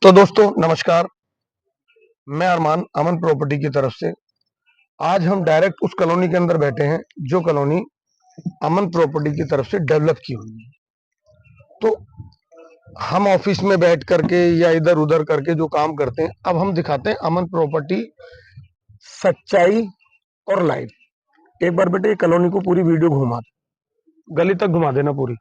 तो दोस्तों नमस्कार। मैं अरमान अमन प्रॉपर्टी की तरफ से आज हम डायरेक्ट उस कॉलोनी के अंदर बैठे हैं जो कॉलोनी अमन प्रॉपर्टी की तरफ से डेवलप की हुई है। तो हम ऑफिस में बैठ करके या इधर उधर करके जो काम करते हैं, अब हम दिखाते हैं अमन प्रॉपर्टी सच्चाई और लाइव। एक बार बेटे कॉलोनी को पूरी वीडियो घुमा, गली तक घुमा देना पूरी।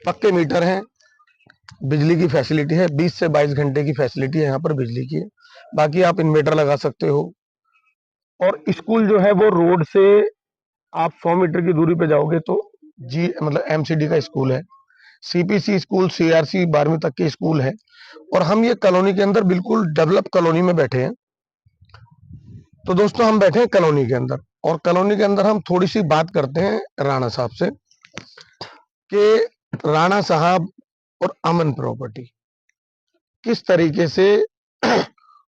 पक्के मीटर हैं, बिजली की फैसिलिटी है, 20 से 22 घंटे की फैसिलिटी है यहाँ पर बिजली की है। बाकी आप इन्वर्टर लगा सकते हो। और स्कूल जो है वो रोड से आप 100 मीटर की दूरी पे जाओगे तो जी मतलब एमसीडी का स्कूल है, सीपीसी स्कूल, सीआरसी 12वीं तक के स्कूल है। और हम ये कॉलोनी के अंदर बिल्कुल डेवलप कॉलोनी में बैठे हैं। तो दोस्तों हम बैठे हैं कॉलोनी के अंदर, और कॉलोनी के अंदर हम थोड़ी सी बात करते हैं राणा साहब से कि राणा साहब और अमन प्रॉपर्टी किस तरीके से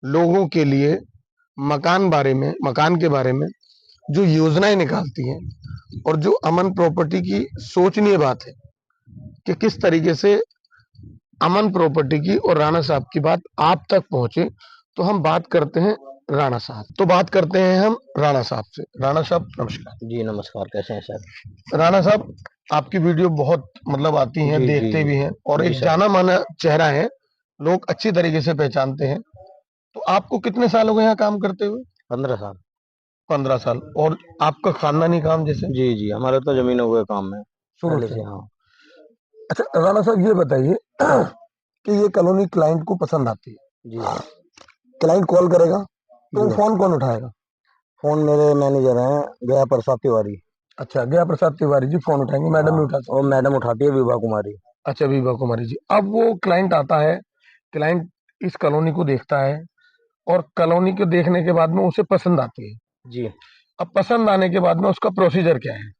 लोगों के लिए मकान के बारे में जो योजनाएं निकालती हैं, और जो अमन प्रॉपर्टी की सोचनीय बात है कि किस तरीके से अमन प्रॉपर्टी की और राणा साहब की बात आप तक पहुंचे। तो हम बात करते हैं राणा साहब, तो बात करते हैं हम राणा साहब से। राणा साहब नमस्कार। जी नमस्कार, कैसे हैं सर? राणा साहब, आपकी वीडियो बहुत मतलब आती हैं, जी देखते जी भी हैं, और जी एक सर। जाना माना चेहरा है, लोग अच्छी तरीके से पहचानते हैं। तो आपको कितने साल हो गए यहाँ काम करते हुए? 15 साल। 15 साल। और आपका खानदानी काम जैसे जी जी, हमारा तो जमीनों का काम है शुरू पहले से? से। हाँ अच्छा राणा साहब, ये बताइए कि ये कॉलोनी क्लाइंट को पसंद आती है, जी क्लाइंट कॉल करेगा तो जी। फोन कौन उठाएगा? फोन मेरे मैनेजर हैं, गया प्रसाद तिवारी। अच्छा, गया प्रसाद तिवारी जी फोन उठाएंगे, मैडम हाँ, नहीं उठा और सकती? मैडम उठाती है, विभा कुमारी। अच्छा, विभा कुमारी जी। अब वो क्लाइंट आता है, क्लाइंट इस कॉलोनी को देखता है, और कॉलोनी को देखने के बाद में उसे पसंद आती है। जी। अब पसंद आने के बाद में उसका प्रोसीजर क्या है?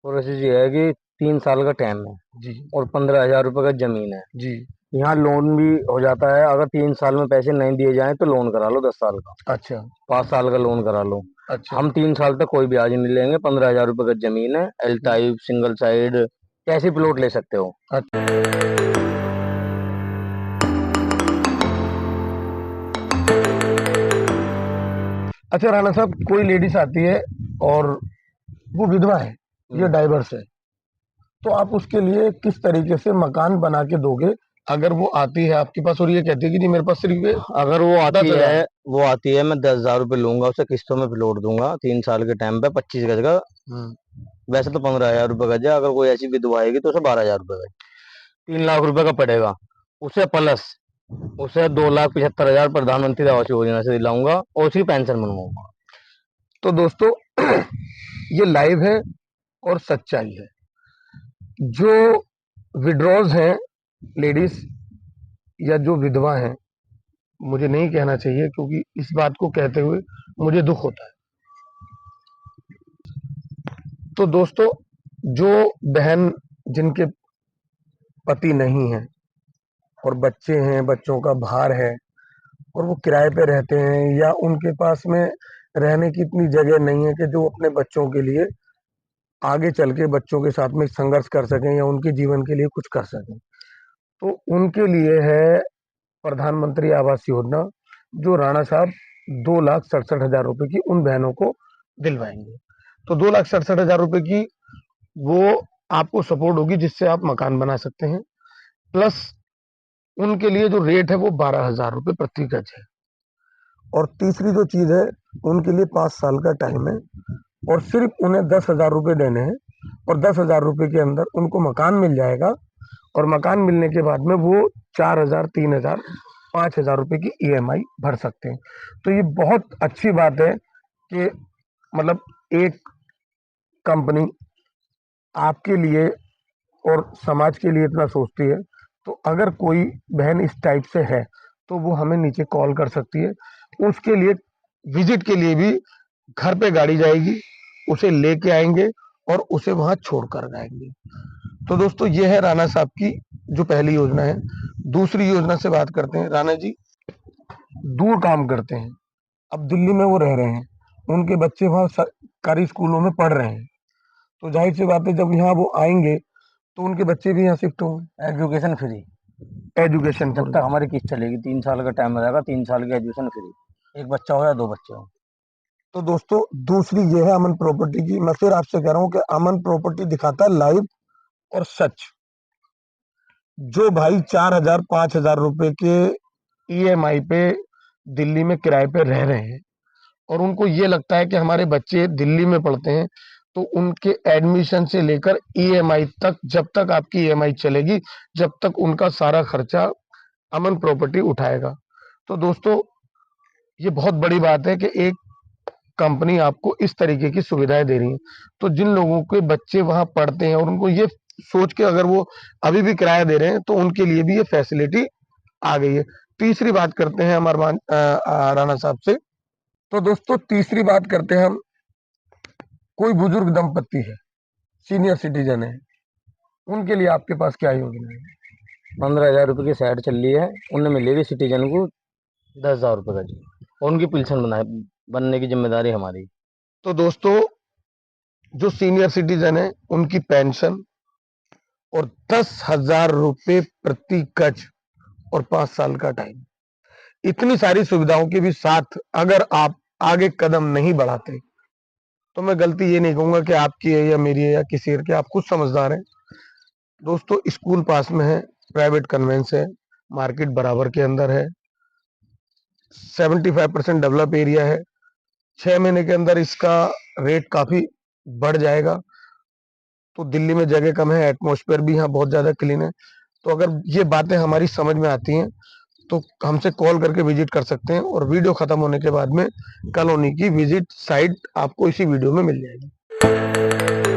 प्रोसेस ये है कि 3 साल का टाइम है जी और 15,000 रुपये का जमीन है। जी। यहाँ लोन भी हो जाता है, अगर 3 साल में पैसे नहीं दिए जाएं तो लोन करा लो 10 साल का, अच्छा 5 साल का लोन करा लो। अच्छा। हम 3 साल तक कोई ब्याज नहीं लेंगे। 15,000 रुपये का जमीन है, एल टाइप, सिंगल साइड, कैसे प्लॉट ले सकते हो। अच्छा राणा साहब, कोई लेडीज आती है और वो विधवा है या डाइवर्स है, तो आप उसके लिए किस तरीके से मकान बना के दोगे? अगर वो आती है आपके पास और ये कहती है कि जी मेरे पास सिर्फ ये अगर वो आती 10,000 है है। वो आती है मैं 10,000 रुपये लूंगा, उसे किस्तों में प्लॉट दूंगा 3 साल के टाइम पे, 25 गज का। हम्म, वैसे तो 15,000 रुपये गज है, अगर कोई ऐसी विधवा आएगी तो उसे 12,000 रुपये गज, 3 लाख रुपए का पड़ेगा उसे। प्लस उसे 2,75,000 प्रधानमंत्री आवास योजना से दिलाऊंगा और उसकी पेंशन बनवाऊंगा। तो दोस्तों ये लाइव है और सच्चाई है। जो विड्रॉज हैं लेडीज या जो विधवा हैं, मुझे नहीं कहना चाहिए क्योंकि इस बात को कहते हुए मुझे दुख होता है। तो दोस्तों, जो बहन जिनके पति नहीं है और बच्चे हैं, बच्चों का भार है, और वो किराए पे रहते हैं, या उनके पास में रहने की इतनी जगह नहीं है कि जो अपने बच्चों के लिए आगे चल के बच्चों के साथ में संघर्ष कर सकें या उनके जीवन के लिए कुछ कर सकें, तो उनके लिए है प्रधानमंत्री आवास योजना, जो राणा साहब 2,67,000 रुपए की उन बहनों को दिलवाएंगे। तो 2,67,000 रुपए की वो आपको सपोर्ट होगी, जिससे आप मकान बना सकते हैं। प्लस उनके लिए जो रेट है वो 12,000 रुपये प्रति गज है। और तीसरी जो चीज है, उनके लिए 5 साल का टाइम है, और सिर्फ उन्हें 10,000 रुपये देने हैं, और 10,000 रुपये के अंदर उनको मकान मिल जाएगा। और मकान मिलने के बाद में वो 4,000, 3,000, 5,000 रुपये की ईएमआई भर सकते हैं। तो ये बहुत अच्छी बात है कि मतलब एक कंपनी आपके लिए और समाज के लिए इतना सोचती है। तो अगर कोई बहन इस टाइप से है तो वो हमें नीचे कॉल कर सकती है। उसके लिए विजिट के लिए भी घर पे गाड़ी जाएगी, उसे लेके आएंगे और उसे वहां छोड़ कर आएंगे। तो दोस्तों, ये है राणा साहब की जो पहली योजना है। दूसरी योजना से बात करते हैं। राणा जी दूर काम करते हैं, अब दिल्ली में वो रह रहे हैं, उनके बच्चे वहां सरकारी स्कूलों में पढ़ रहे हैं, तो जाहिर सी बात है जब यहाँ वो आएंगे तो उनके बच्चे भी यहाँ शिफ्ट होंगे। एजुकेशन फ्री, एजुकेशन जब तक हमारी किस्त चलेगी 3 साल का टाइम रहेगा, 3 साल की एजुकेशन फ्री, एक बच्चा हो या 2 बच्चे हो। तो दोस्तों दूसरी ये है अमन प्रॉपर्टी की। मैं फिर आपसे कह रहा हूँ कि अमन प्रॉपर्टी दिखाता है लाइव और सच। जो भाई 4,000 5,000 रुपए के ईएमआई पे दिल्ली में किराए पे रह रहे हैं और उनको ये लगता है कि हमारे बच्चे दिल्ली में पढ़ते हैं, तो उनके एडमिशन से लेकर ईएमआई तक, जब तक आपकी ईएमआई चलेगी, जब तक उनका सारा खर्चा अमन प्रॉपर्टी उठाएगा। तो दोस्तों ये बहुत बड़ी बात है कि एक कंपनी आपको इस तरीके की सुविधाएं दे रही है। तो जिन लोगों के बच्चे वहां पढ़ते हैं और उनको ये सोच के अगर वो अभी भी किराया दे रहे हैं तो उनके लिए भी ये फैसिलिटी आ गई है। तीसरी बात करते हैं अमर राणा साहब से। तो दोस्तों तीसरी बात करते हैं हम, कोई बुजुर्ग दंपत्ति है, सीनियर सिटीजन है, उनके लिए आपके पास क्या योजना है? 15,000 रुपये की साइड चल रही है, उनमें मिलेगी सिटीजन को 10,000 रुपये का जी, और उनकी पेंशन बनने की जिम्मेदारी हमारी। तो दोस्तों जो सीनियर सिटीजन है उनकी पेंशन और 10,000 रुपए प्रति गज और 5 साल का टाइम, इतनी सारी सुविधाओं के भी साथ अगर आप आगे कदम नहीं बढ़ाते तो मैं गलती ये नहीं कहूंगा कि आपकी है या मेरी है या किसी और की, आप खुद समझदार हैं। दोस्तों स्कूल पास में है, प्राइवेट कन्वेंस है, मार्केट बराबर के अंदर है, 75% डेवलप एरिया है। 6 महीने के अंदर इसका रेट काफी बढ़ जाएगा। तो दिल्ली में जगह कम है, एटमॉस्फेयर भी यहाँ बहुत ज्यादा क्लीन है। तो अगर ये बातें हमारी समझ में आती हैं तो हमसे कॉल करके विजिट कर सकते हैं और वीडियो खत्म होने के बाद में कॉलोनी की विजिट साइट आपको इसी वीडियो में मिल जाएगी।